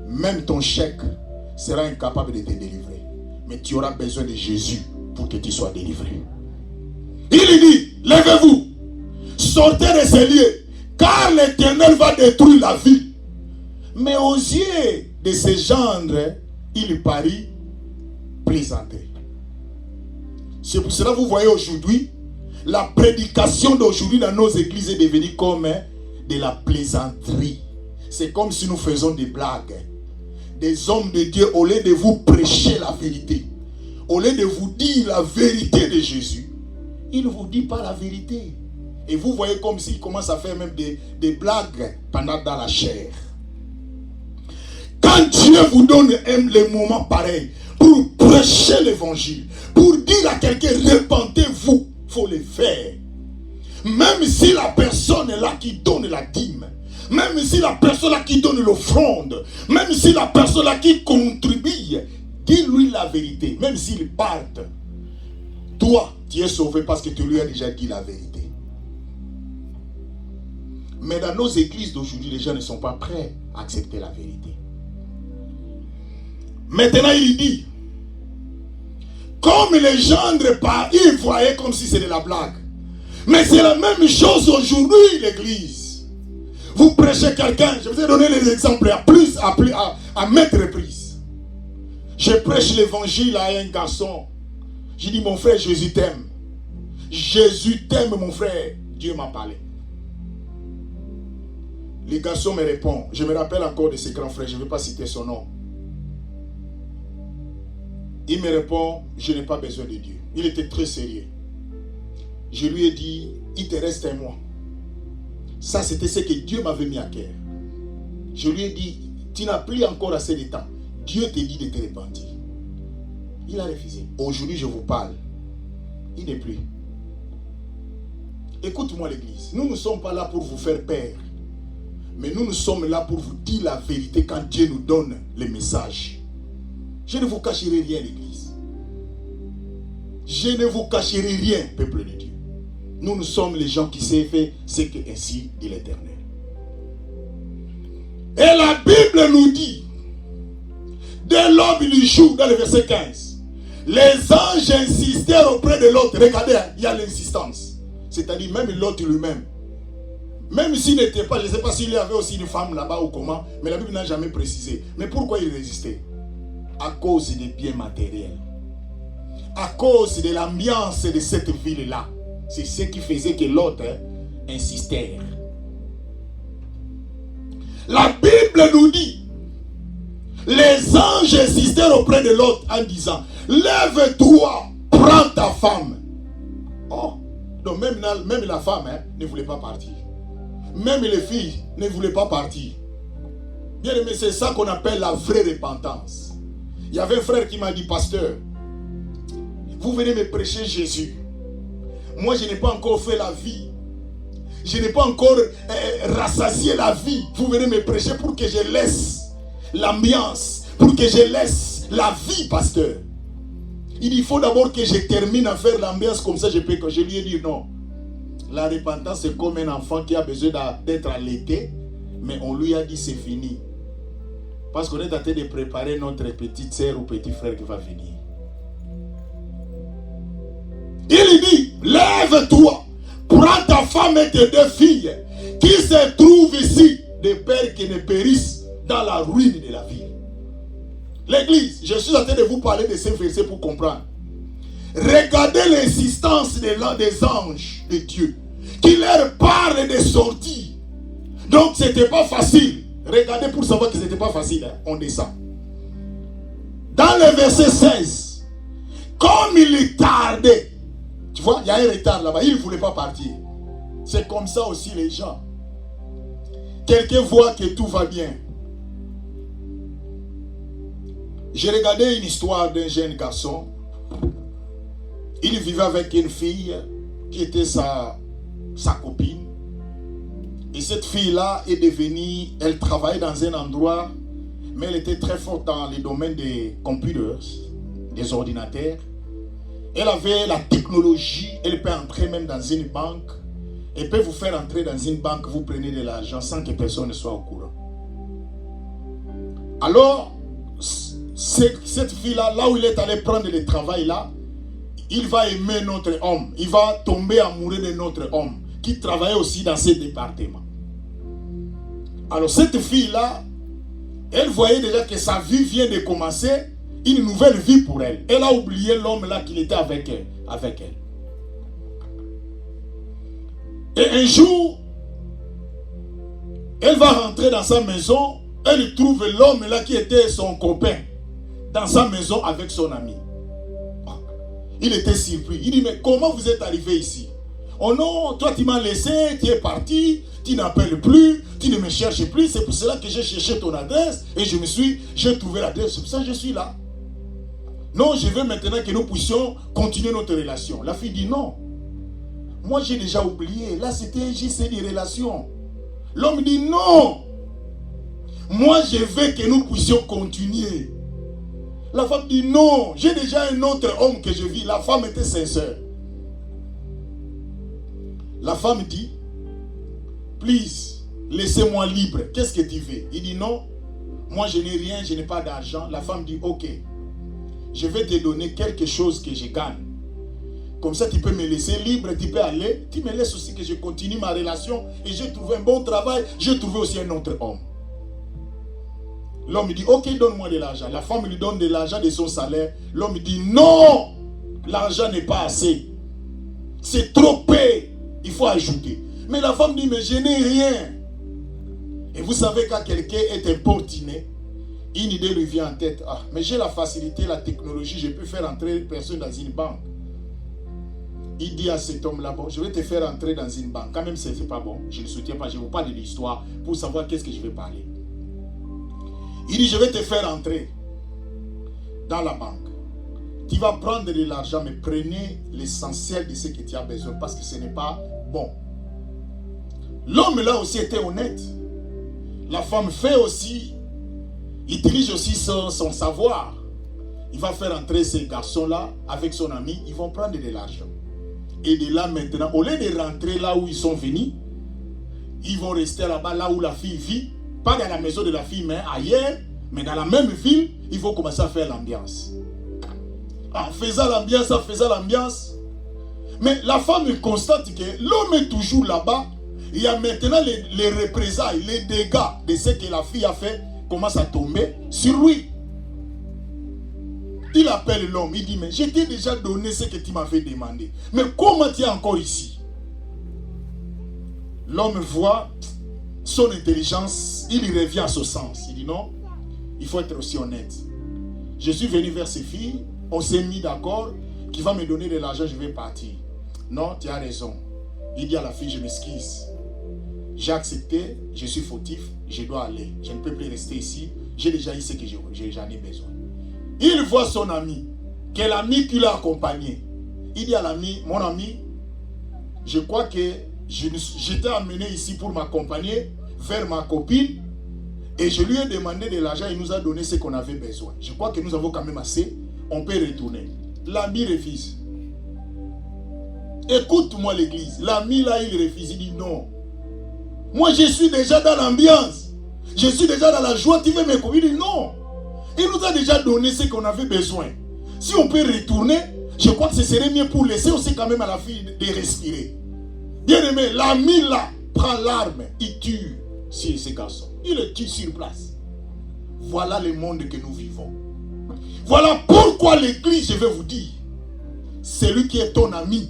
Même ton chèque sera incapable de te délivrer. Mais tu auras besoin de Jésus pour que tu sois délivré. Il dit, levez-vous, sortez de ces lieux, car l'Éternel va détruire la ville. Mais aux yeux de ces gendres, il parut plaisanter. C'est pour cela que vous voyez aujourd'hui, la prédication d'aujourd'hui dans nos églises est devenue comme de la plaisanterie. C'est comme si nous faisons des blagues. Des hommes de Dieu, au lieu de vous prêcher la vérité, au lieu de vous dire la vérité de Jésus, il ne vous dit pas la vérité. Et vous voyez comme s'il commence à faire même des blagues pendant dans la chair. Quand Dieu vous donne les moments pareils pour prêcher l'évangile, pour dire à quelqu'un repentez-vous, il faut le faire. Même si la personne est là qui donne la dîme, même si la personne là qui donne l'offrande, même si la personne là qui contribue, dis-lui la vérité, même s'il parte. Toi, tu es sauvé parce que tu lui as déjà dit la vérité. Mais dans nos églises d'aujourd'hui, les gens ne sont pas prêts à accepter la vérité. Maintenant, il dit, comme les gendres ils voyaient comme si c'était de la blague. Mais c'est la même chose aujourd'hui, l'église. Vous prêchez quelqu'un, je vous ai donné les exemples à maintes reprises. Je prêche l'évangile à un garçon. Je dis, mon frère, Jésus t'aime. Jésus t'aime, mon frère. Dieu m'a parlé. Le garçon me répond. Je me rappelle encore de ce grand frère, je ne vais pas citer son nom. Il me répond, je n'ai pas besoin de Dieu. Il était très sérieux. Je lui ai dit, il te reste un mois. Ça, c'était ce que Dieu m'avait mis à cœur. Je lui ai dit, tu n'as plus encore assez de temps. Dieu te dit de te repentir. Il a refusé. Aujourd'hui, je vous parle. Il n'est plus. Écoute-moi l'église. Nous ne sommes pas là pour vous faire peur. Mais nous sommes là pour vous dire la vérité quand Dieu nous donne les messages. Je ne vous cacherai rien, l'église. Je ne vous cacherai rien, peuple de Dieu. Nous sommes les gens qui savent faire ce que ainsi dit l'Éternel. Et la Bible nous dit, dès l'aube du jour, dans le verset 15, les anges insistèrent auprès de l'autre. Regardez, il y a l'insistance. C'est-à-dire même l'autre lui-même. Même s'il n'était pas, je ne sais pas s'il y avait aussi une femme là-bas ou comment, mais la Bible n'a jamais précisé. Mais pourquoi il résistait? À cause des biens matériels. À cause de l'ambiance de cette ville-là. C'est ce qui faisait que l'autre insistait. La Bible nous dit, les anges insistèrent auprès de l'autre en disant, lève-toi, prends ta femme. Oh, donc même la femme ne voulait pas partir. Même les filles ne voulaient pas partir. Bien aimé, c'est ça qu'on appelle la vraie repentance. Il y avait un frère qui m'a dit, pasteur, vous venez me prêcher Jésus. Moi, je n'ai pas encore fait la vie. Je n'ai pas encore rassasié la vie. Vous venez me prêcher pour que je laisse l'ambiance, pour que je laisse la vie, pasteur. Il faut d'abord que je termine à faire l'ambiance, comme ça je peux. Quand je lui ai dit non. La repentance, c'est comme un enfant qui a besoin d'être allaité, mais on lui a dit c'est fini. Parce qu'on est en train de préparer notre petite sœur ou petit frère qui va venir. Il dit, lève-toi, prends ta femme et tes deux filles, qui se trouvent ici, de peur qu'ils ne périssent dans la ruine de la ville. L'église, je suis en train de vous parler de ces versets pour comprendre. Regardez l'insistance des anges de Dieu, qui leur parlent de sortir. Donc ce n'était pas facile. Regardez pour savoir que ce n'était pas facile. On descend. Dans le verset 16, comme il tardait, tu vois, il y a un retard là-bas, il ne voulait pas partir. C'est comme ça aussi les gens. Quelqu'un voit que tout va bien. J'ai regardé une histoire d'un jeune garçon. Il vivait avec une fille qui était sa copine. Et cette fille-là est devenue, elle travaillait dans un endroit, mais elle était très forte dans le domaine des computers, des ordinateurs. Elle avait la technologie, elle peut entrer même dans une banque. Elle peut vous faire entrer dans une banque, vous prenez de l'argent sans que personne ne soit au courant. Alors, cette fille-là, là où il est allé prendre le travail là, il va aimer notre homme. Il va tomber amoureux de notre homme qui travaillait aussi dans ce département. Alors cette fille-là, elle voyait déjà que sa vie vient de commencer, une nouvelle vie pour elle. Elle a oublié l'homme là qu'il était avec elle. Et un jour, elle va rentrer dans sa maison, elle trouve l'homme là qui était son copain dans sa maison avec son ami. Il était surpris. Il dit, mais comment vous êtes arrivé ici? Oh non, toi tu m'as laissé, tu es parti, tu n'appelles plus, tu ne me cherches plus. C'est pour cela que j'ai cherché ton adresse et j'ai trouvé l'adresse. C'est pour ça que je suis là. Non, je veux maintenant que nous puissions continuer notre relation. La fille dit non. Moi j'ai déjà oublié. Là c'était juste des relations. L'homme dit non. Moi je veux que nous puissions continuer. La femme dit non, j'ai déjà un autre homme que je vis. La femme était sincère. La femme dit, please, laissez-moi libre. Qu'est-ce que tu veux? Il dit non, moi je n'ai rien, je n'ai pas d'argent. La femme dit ok, je vais te donner quelque chose que je gagne. Comme ça tu peux me laisser libre, tu peux aller. Tu me laisses aussi que je continue ma relation. Et j'ai trouvé un bon travail, j'ai trouvé aussi un autre homme. L'homme dit, ok, donne-moi de l'argent. La femme lui donne de l'argent de son salaire. L'homme dit, non, l'argent n'est pas assez. C'est trop peu. Il faut ajouter. Mais la femme dit, mais je n'ai rien. Et vous savez, quand quelqu'un est importuné, une idée lui vient en tête. Ah, mais j'ai la facilité, la technologie, je peux faire entrer une personne dans une banque. Il dit à cet homme-là, bon, je vais te faire entrer dans une banque. Quand même, ce n'est pas bon. Je ne soutiens pas, je vous parle de l'histoire pour savoir qu'est-ce que je vais parler. Il dit, je vais te faire entrer dans la banque. Tu vas prendre de l'argent, mais prenez l'essentiel de ce que tu as besoin parce que ce n'est pas bon. L'homme là aussi était honnête. La femme fait aussi, utilise aussi son savoir. il va faire entrer ces garçons-là avec son ami, ils vont prendre de l'argent. Et de là maintenant, au lieu de rentrer là où ils sont venus, ils vont rester là-bas, là où la fille vit, pas dans la maison de la fille, mais ailleurs, mais dans la même ville, ils vont commencer à faire l'ambiance. En faisant l'ambiance, mais la femme constate que l'homme est toujours là-bas. Il y a maintenant les représailles, les dégâts de ce que la fille a fait commencent à tomber sur lui. Il appelle l'homme, il dit, mais je t'ai déjà donné ce que tu m'avais demandé. Mais comment tu es encore ici? L'homme voit son intelligence, il revient à son sens. Il dit non, il faut être aussi honnête. Je suis venu vers ces filles, on s'est mis d'accord, qui va me donner de l'argent, je vais partir. Non, tu as raison. Il dit à la fille, je m'excuse. J'ai accepté, je suis fautif, je dois aller. Je ne peux plus rester ici. J'ai déjà eu ce que j'en ai besoin. Il voit son ami, que l'ami qui l'a accompagné. Il dit à l'ami, mon ami, je crois que j'étais amené ici pour m'accompagner vers ma copine et je lui ai demandé de l'argent, il nous a donné ce qu'on avait besoin. Je crois que nous avons quand même assez, on peut retourner. L'ami refuse. Écoute-moi l'église. L'ami là, il refuse, il dit non. Moi, je suis déjà dans l'ambiance. Je suis déjà dans la joie. Tu veux me convaincre? Il dit non. Il nous a déjà donné ce qu'on avait besoin. Si on peut retourner, je crois que ce serait mieux pour laisser aussi quand même à la fille de respirer. Bien aimé, l'ami là prend l'arme, il tue ces garçons. Il le tue sur place. Voilà le monde que nous vivons. Voilà pourquoi l'église, je vais vous dire, celui qui est ton ami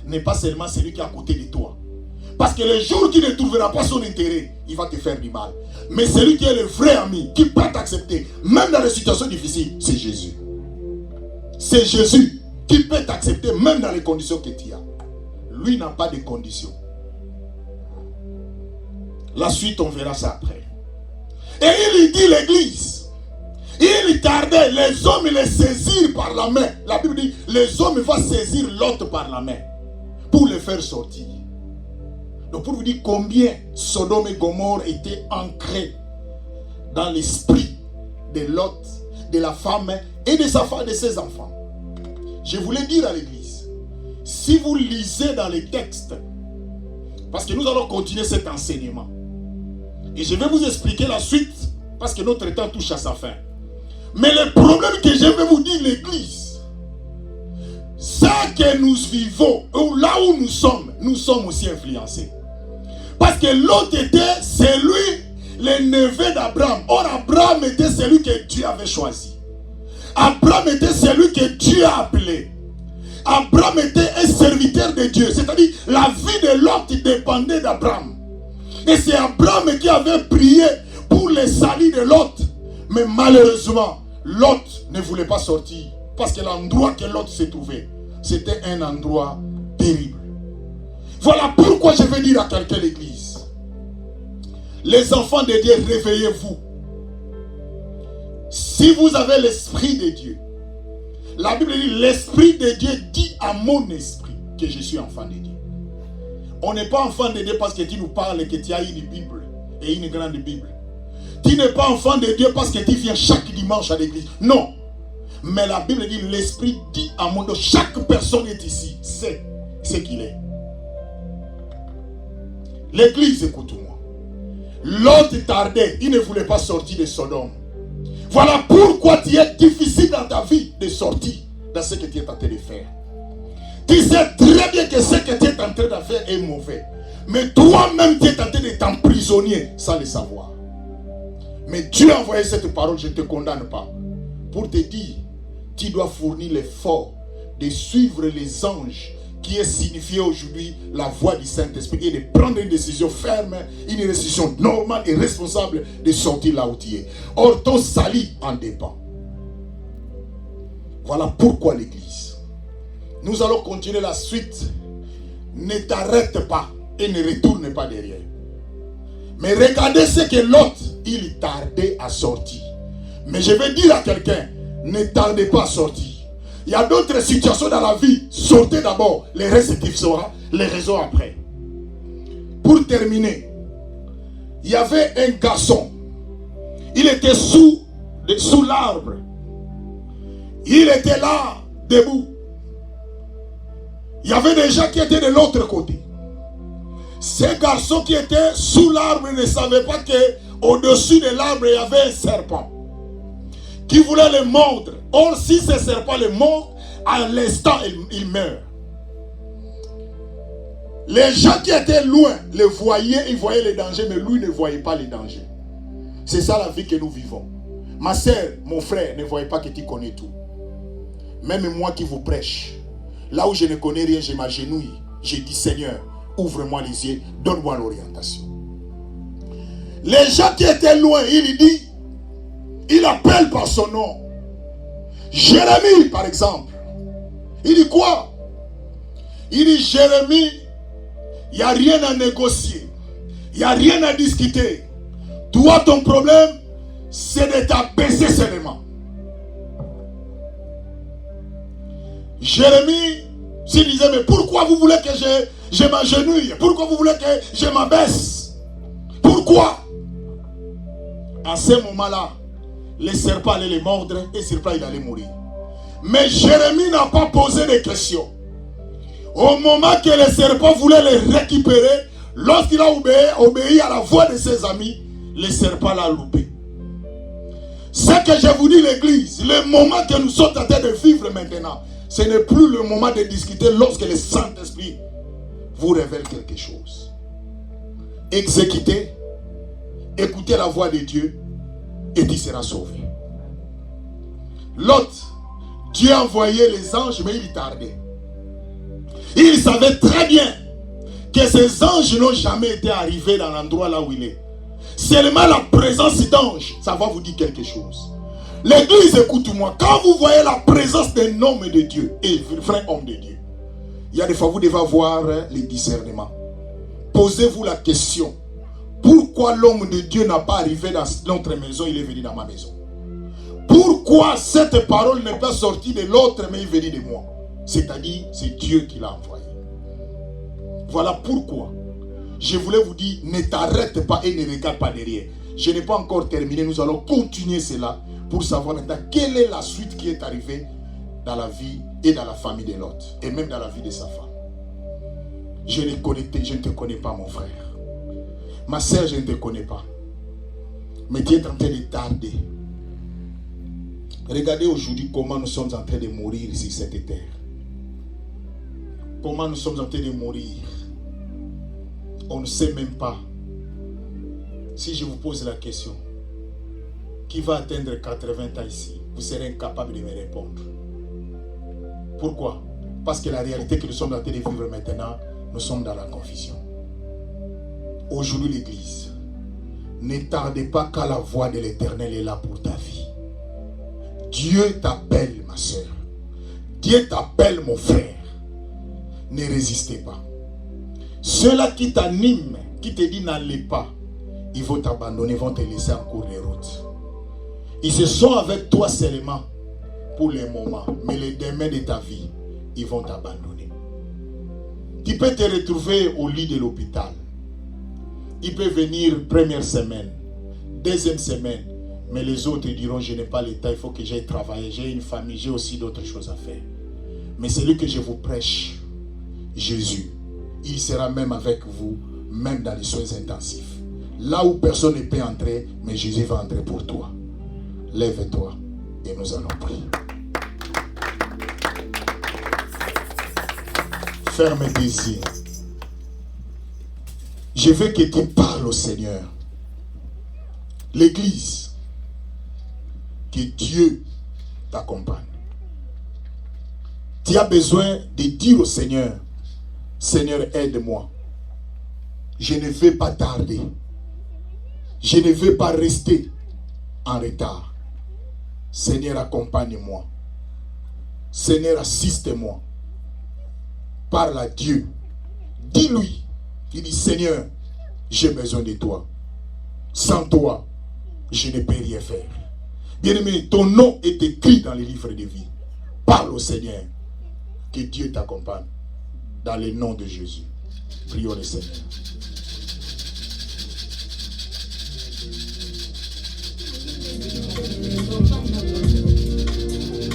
n'est pas seulement celui qui est à côté de toi. Parce que le jour qu'il ne trouvera pas son intérêt, il va te faire du mal. Mais celui qui est le vrai ami, qui peut t'accepter, même dans les situations difficiles, c'est Jésus. C'est Jésus qui peut t'accepter, même dans les conditions que tu as. Lui n'a pas de conditions. La suite, on verra ça après. Et il dit l'église. Il tardait, les hommes les saisirent par la main. La Bible dit, les hommes vont saisir l'autre par la main pour le faire sortir. Donc pour vous dire combien Sodome et Gomorrhe étaient ancrés dans l'esprit de Lot, de la femme et de sa femme, de ses enfants. Je voulais dire à l'église, si vous lisez dans les textes, parce que nous allons continuer cet enseignement, et je vais vous expliquer la suite, parce que notre temps touche à sa fin. Mais le problème que je vais vous dire, l'église, ça que nous vivons, là où nous sommes aussi influencés. Parce que l'autre était celui, le neveu d'Abraham. Or, Abraham était celui que Dieu avait choisi. Abraham était celui que Dieu a appelé. Abraham était un serviteur de Dieu. C'est-à-dire, la vie de Lot dépendait d'Abraham. Et c'est Abraham qui avait prié pour le salut de Lot. Mais malheureusement, Lot ne voulait pas sortir. Parce que l'endroit que Lot se trouvait, c'était un endroit terrible. Voilà pourquoi je vais dire à quelqu'un l'église. Les enfants de Dieu, réveillez-vous. Si vous avez l'esprit de Dieu, la Bible dit, l'esprit de Dieu dit à mon esprit que je suis enfant de Dieu. On n'est pas enfant de Dieu parce que tu nous parles et que tu as une Bible et une grande Bible. Tu n'es pas enfant de Dieu parce que tu viens chaque dimanche à l'église. Non. Mais la Bible dit, l'esprit dit à mon Dieu, chaque personne est ici, c'est ce qu'il est. L'église, écoute-moi. L'autre tardait, il ne voulait pas sortir de Sodome. Voilà pourquoi tu es difficile dans ta vie de sortir dans ce que tu es en train de faire. Tu sais très bien que ce que tu es en train de faire est mauvais. Mais toi-même, tu es en train de t'emprisonner sans le savoir. Mais Dieu a envoyé cette parole, je ne te condamne pas, pour te dire, tu dois fournir l'effort de suivre les anges qui est signifié aujourd'hui la voix du Saint-Esprit et de prendre une décision ferme, une décision normale et responsable de sortir là où tu es. Or, ton salut en dépend. Voilà pourquoi l'église. Nous allons continuer la suite. Ne t'arrête pas et ne retourne pas derrière. Mais regardez ce que l'autre, il tardait à sortir. Mais je vais dire à quelqu'un, ne tardez pas à sortir. Il y a d'autres situations dans la vie. Sortez d'abord, les réceptifs sera, les raisons après. Pour terminer, il y avait un garçon. Il était sous l'arbre. Il était là, debout. Il y avait des gens qui étaient de l'autre côté. Ces garçons qui étaient sous l'arbre ne savaient pas qu'au-dessus de l'arbre, il y avait un serpent qui voulait les mordre. Or, si ce serpent les mord, à l'instant, il meurt. Les gens qui étaient loin le voyaient, ils voyaient les dangers, mais lui ne voyait pas les dangers. C'est ça la vie que nous vivons. Ma soeur, mon frère, ne voyez pas que tu connais tout. Même moi qui vous prêche, là où je ne connais rien, je m'agenouille. Je dis, Seigneur, ouvre-moi les yeux, donne-moi l'orientation. Les gens qui étaient loin, il dit, il appelle par son nom. Jérémie, par exemple. Il dit quoi? Il dit, Jérémie, il n'y a rien à négocier. Il n'y a rien à discuter. Toi, ton problème, c'est de t'abaisser seulement. Jérémie, s'il disait, mais pourquoi vous voulez que je m'agenouille? Pourquoi vous voulez que je m'abaisse? Pourquoi? À ce moment-là, les serpents allaient les mordre et le serpent il allait mourir. Mais Jérémie n'a pas posé de questions. Au moment que le serpent voulait les récupérer, lorsqu'il a obéi à la voix de ses amis, le serpent l'a loupé. Ce que je vous dis, l'église, le moment que nous sommes en train de vivre maintenant, ce n'est plus le moment de discuter lorsque le Saint-Esprit vous révèle quelque chose. Exécutez, écoutez la voix de Dieu et tu seras sauvé. Lot, Dieu envoyait les anges, mais il tardait. Il savait très bien que ces anges n'ont jamais été arrivés dans l'endroit là où il est. Seulement la présence d'anges, ça va vous dire quelque chose. L'église, écoute-moi, quand vous voyez la présence d'un homme de Dieu, et vrai homme de Dieu, il y a des fois vous devez avoir les discernements. Posez-vous la question, pourquoi l'homme de Dieu n'a pas arrivé dans notre maison, il est venu dans ma maison? Pourquoi cette parole n'est pas sortie de l'autre, mais il est venu de moi? C'est-à-dire, c'est Dieu qui l'a envoyé. Voilà pourquoi je voulais vous dire, ne t'arrête pas et ne regarde pas derrière. Je n'ai pas encore terminé, nous allons continuer cela pour savoir maintenant quelle est la suite qui est arrivée dans la vie et dans la famille de Lot, et même dans la vie de sa femme. Je ne te connais pas, mon frère. Ma soeur, je ne te connais pas. Mais tu es en train de tarder. Regardez aujourd'hui comment nous sommes en train de mourir sur cette terre. Comment nous sommes en train de mourir. On ne sait même pas. Si je vous pose la question, qui va atteindre 80 ans ici, vous serez incapable de me répondre. Pourquoi? Parce que la réalité que nous sommes en train de vivre maintenant, nous sommes dans la confusion. Aujourd'hui, l'église, ne tardez pas car la voix de l'Éternel est là pour ta vie. Dieu t'appelle, ma soeur. Dieu t'appelle, mon frère. Ne résistez pas. Ceux-là qui t'animent, qui te disent n'allez pas, ils vont t'abandonner, vont te laisser en cours de route. Ils se sont avec toi seulement pour les moments, mais les demain de ta vie, ils vont t'abandonner. Tu peux te retrouver au lit de l'hôpital. Il peut venir première semaine, deuxième semaine, mais les autres diront je n'ai pas le temps, il faut que j'aille travailler, j'ai une famille, j'ai aussi d'autres choses à faire. Mais celui que je vous prêche, Jésus, il sera même avec vous, même dans les soins intensifs. Là où personne ne peut entrer, mais Jésus va entrer pour toi. Lève-toi et nous allons prier. Ferme tes yeux. Je veux que tu parles au Seigneur. L'église, que Dieu t'accompagne. Tu as besoin de dire au Seigneur, Seigneur, aide-moi. Je ne vais pas tarder. Je ne vais pas rester en retard. Seigneur, accompagne-moi. Seigneur, assiste-moi. Parle à Dieu. Dis-lui. Il dit, Seigneur, j'ai besoin de toi. Sans toi, je ne peux rien faire. Bien-aimé, ton nom est écrit dans les livres de vie. Parle au Seigneur. Que Dieu t'accompagne. Dans le nom de Jésus. Prions le Seigneur.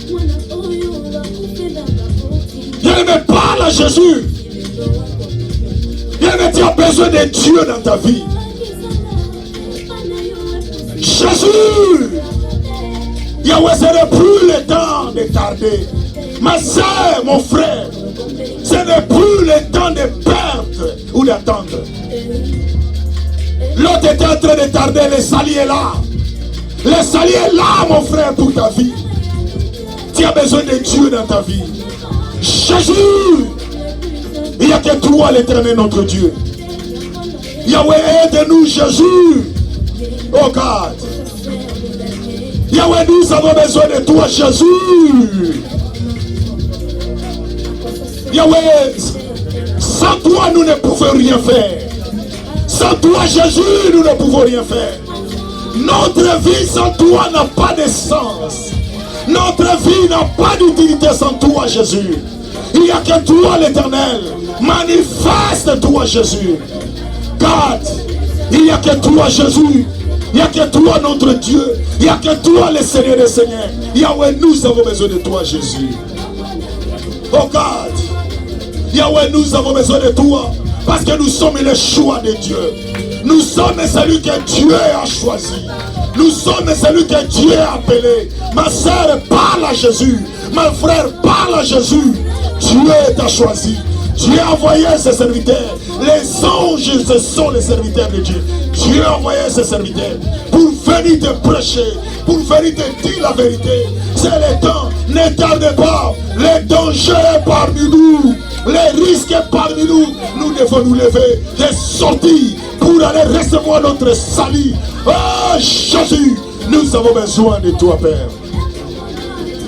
Voilà. Bien-aimé, parle à Jésus. Bien-aimé, tu as besoin de Dieu dans ta vie. Jésus. Yahweh, ce n'est plus le temps de tarder. Ma soeur, mon frère, ce n'est plus le temps de perdre ou d'attendre. L'autre est en train de tarder, le salut est là. Le salut est là, mon frère, pour ta vie. Tu as besoin de Dieu dans ta vie. Jésus, il n'y a que toi, l'Éternel, notre Dieu. Yahweh, aide-nous, Jésus. Oh God. Yahweh, nous avons besoin de toi, Jésus. Yahweh, sans toi, nous ne pouvons rien faire. Sans toi, Jésus, nous ne pouvons rien faire. Notre vie sans toi n'a pas de sens. Notre vie n'a pas d'utilité sans toi, Jésus. Il n'y a que toi, l'Éternel. Manifeste-toi, Jésus. God, il n'y a que toi, Jésus. Il n'y a que toi, notre Dieu. Il n'y a que toi, le Seigneur des Seigneurs. Yahweh, nous avons besoin de toi, Jésus. Oh God. Yahweh, nous avons besoin de toi. Parce que nous sommes le choix de Dieu. Nous sommes celui que Dieu a choisi. Nous sommes celui que Dieu a appelé. Ma soeur, parle à Jésus. Mon frère, parle à Jésus. Dieu t'a choisi. Dieu a envoyé ses serviteurs. Les anges, ce sont les serviteurs de Dieu. Dieu a envoyé ses serviteurs pour venir te prêcher, pour venir te dire la vérité. C'est le temps. Ne tarde pas. Le danger est parmi nous. Les risques est parmi nous. Nous devons nous lever et sortir pour aller recevoir notre salut. Oh Jésus, nous avons besoin de toi, Père.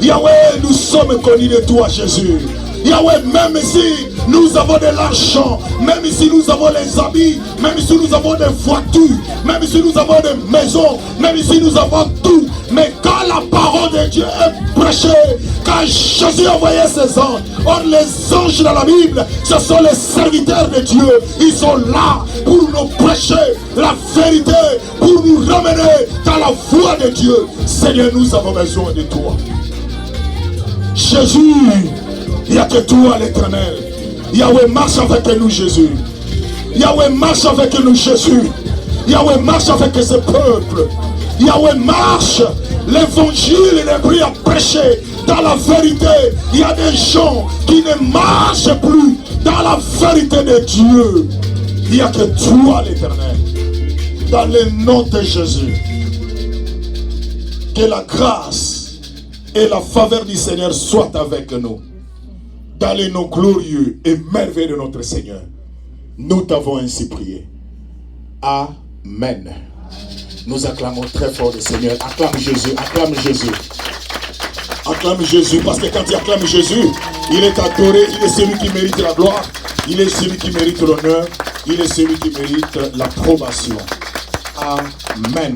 Yahweh, nous sommes connus de toi, Jésus. Yahweh, même si nous avons de l'argent, même si nous avons les habits, même si nous avons des voitures, même si nous avons des maisons, même si nous avons tout, mais quand la parole de Dieu est prêchée, quand Jésus a envoyé ses anges, or les anges dans la Bible, ce sont les serviteurs de Dieu. Ils sont là pour nous prêcher la vérité, pour nous ramener dans la voie de Dieu. Seigneur, nous avons besoin de toi. Jésus, il n'y a que toi, l'Éternel. Yahweh, marche avec nous, Jésus. Yahweh, marche avec nous, Jésus. Yahweh, marche avec ce peuple. Yahweh, marche. L'évangile est pris à prêcher dans la vérité. Il y a des gens qui ne marchent plus dans la vérité de Dieu. Il n'y a que toi, l'Éternel. Dans le nom de Jésus. Que la grâce et la faveur du Seigneur soient avec nous. Dans les noms glorieux et merveilleux de notre Seigneur. Nous t'avons ainsi prié. Amen. Nous acclamons très fort le Seigneur. Acclame Jésus, acclame Jésus. Acclame Jésus, parce que quand il acclame Jésus, il est adoré, il est celui qui mérite la gloire, il est celui qui mérite l'honneur, il est celui qui mérite l'approbation. Amen.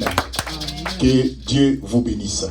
Que Dieu vous bénisse.